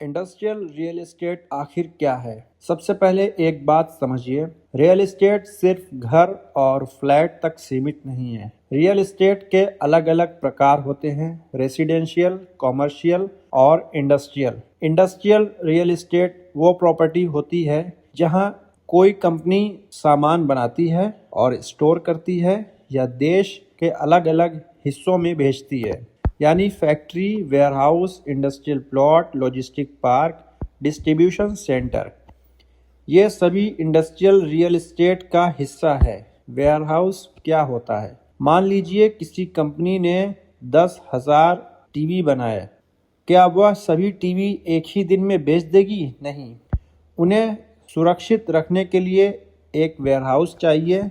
Industrial real estate आखिर क्या है? सबसे पहले एक बात समझिए, रियल एस्टेट सिर्फ घर और फ्लैट तक सीमित नहीं है। रियल एस्टेट के अलग अलग प्रकार होते हैं, रेसिडेंशियल, कॉमर्शियल और इंडस्ट्रियल। इंडस्ट्रियल रियल एस्टेट वो प्रॉपर्टी होती है जहां कोई कंपनी सामान बनाती है और स्टोर करती है या देश के अलग अलग हिस्सों में भेजती है, यानी factory, warehouse, industrial plot, logistic park, distribution centre, ये सभी इंडस्ट्रियल रियल एस्टेट का हिस्सा है। वेयरहाउस क्या होता है? मान लीजिए किसी कंपनी ने 10,000 टीवी बनाए, क्या वह सभी टीवी एक ही दिन में बेच देगी? नहीं, उन्हें सुरक्षित रखने के लिए एक वेयरहाउस चाहिए।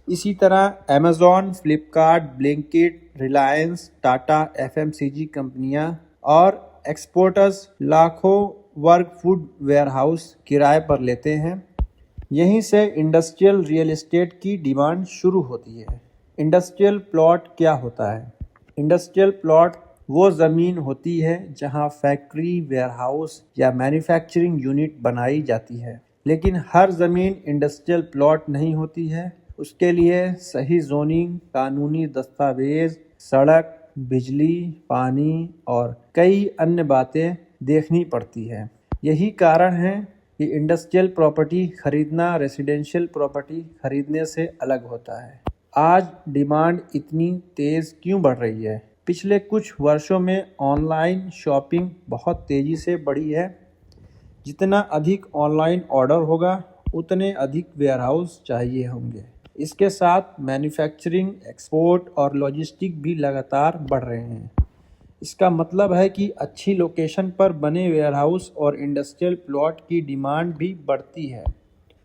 इसी तरह Amazon, Flipkart, Blinkit, Reliance, Tata, FMCG कंपनियां और एक्सपोर्टर्स लाखों वर्ग फुट वेयरहाउस किराए पर लेते हैं। यहीं से इंडस्ट्रियल रियल एस्टेट की डिमांड शुरू होती है। इंडस्ट्रियल प्लॉट क्या होता है? इंडस्ट्रियल प्लॉट वो ज़मीन होती है जहां फैक्ट्री, वेयरहाउस या मैन्युफैक्चरिंग यूनिट बनाई जाती है। लेकिन हर ज़मीन इंडस्ट्रियल प्लॉट नहीं होती है। उसके लिए सही जोनिंग, कानूनी दस्तावेज, सड़क, बिजली, पानी और कई अन्य बातें देखनी पड़ती है। यही कारण है कि इंडस्ट्रियल प्रॉपर्टी खरीदना रेसिडेंशियल प्रॉपर्टी खरीदने से अलग होता है। आज डिमांड इतनी तेज़ क्यों बढ़ रही है? पिछले कुछ वर्षों में ऑनलाइन शॉपिंग बहुत तेज़ी से बढ़ी है। जितना अधिक ऑनलाइन ऑर्डर होगा, उतने अधिक वेयरहाउस चाहिए होंगे। इसके साथ मैन्युफैक्चरिंग, एक्सपोर्ट और लॉजिस्टिक भी लगातार बढ़ रहे हैं। इसका मतलब है कि अच्छी लोकेशन पर बने वेयरहाउस और इंडस्ट्रियल प्लॉट की डिमांड भी बढ़ती है।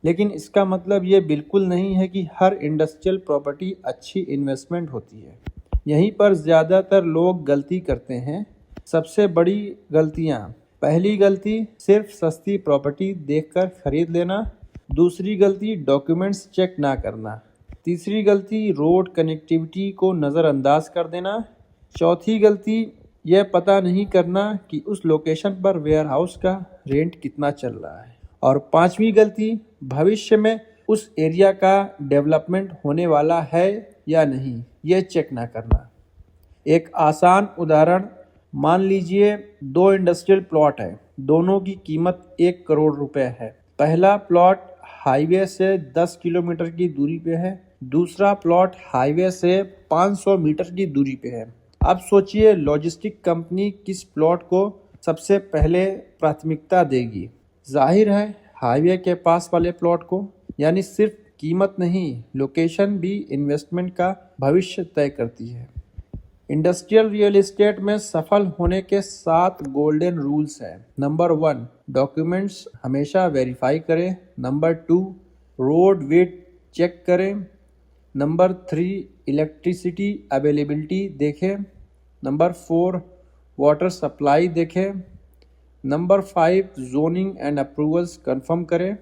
लेकिन इसका मतलब ये बिल्कुल नहीं है कि हर इंडस्ट्रियल प्रॉपर्टी अच्छी इन्वेस्टमेंट होती है। यहीं पर ज़्यादातर लोग गलती करते हैं। सबसे बड़ी गलतियाँ: पहली गलती, सिर्फ सस्ती प्रॉपर्टी देखकर खरीद लेना। दूसरी गलती, डॉक्यूमेंट्स चेक ना करना। तीसरी गलती, रोड कनेक्टिविटी को नज़रअंदाज कर देना। चौथी गलती, यह पता नहीं करना कि उस लोकेशन पर वेयरहाउस का रेंट कितना चल रहा है। और पांचवी गलती, भविष्य में उस एरिया का डेवलपमेंट होने वाला है या नहीं, यह चेक ना करना। एक आसान उदाहरण, मान लीजिए 2 इंडस्ट्रियल प्लॉट है, दोनों की कीमत 1 करोड़ रुपए है। पहला प्लॉट हाईवे से 10 किलोमीटर की दूरी पे है, दूसरा प्लॉट हाईवे से 500 मीटर की दूरी पे है। अब सोचिए, लॉजिस्टिक कंपनी किस प्लॉट को सबसे पहले प्राथमिकता देगी? जाहिर है हाईवे के पास वाले प्लॉट को। यानी सिर्फ कीमत नहीं, लोकेशन भी इन्वेस्टमेंट का भविष्य तय करती है। इंडस्ट्रियल रियल एस्टेट में सफल होने के 7 गोल्डन रूल्स हैं। नंबर 1, डॉक्यूमेंट्स हमेशा वेरीफाई करें। नंबर 2, रोड विड्थ चेक करें। नंबर 3, इलेक्ट्रिसिटी अवेलेबिलिटी देखें। नंबर 4, वाटर सप्लाई देखें। Number 5, zoning and approvals confirm करें।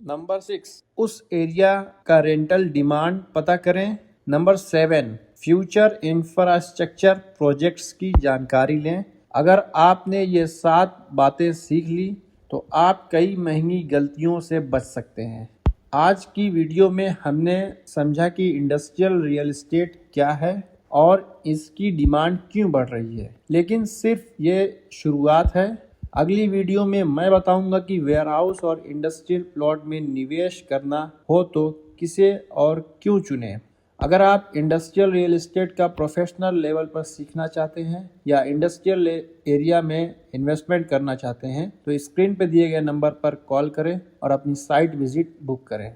नंबर 6, उस एरिया का रेंटल डिमांड पता करें। नंबर 7, फ्यूचर इंफ्रास्ट्रक्चर प्रोजेक्ट्स की जानकारी लें। अगर आपने ये 7 बातें सीख ली तो आप कई महंगी गलतियों से बच सकते हैं। आज की वीडियो में हमने समझा कि इंडस्ट्रियल रियल एस्टेट क्या है और इसकी डिमांड क्यों बढ़ रही है। लेकिन सिर्फ ये शुरुआत है। अगली वीडियो में मैं बताऊंगा कि वेयरहाउस और इंडस्ट्रियल प्लॉट में निवेश करना हो तो किसे और क्यों चुनें। अगर आप इंडस्ट्रियल रियल एस्टेट का प्रोफेशनल लेवल पर सीखना चाहते हैं या इंडस्ट्रियल एरिया में इन्वेस्टमेंट करना चाहते हैं तो स्क्रीन पर दिए गए नंबर पर कॉल करें और अपनी साइट विजिट बुक करें।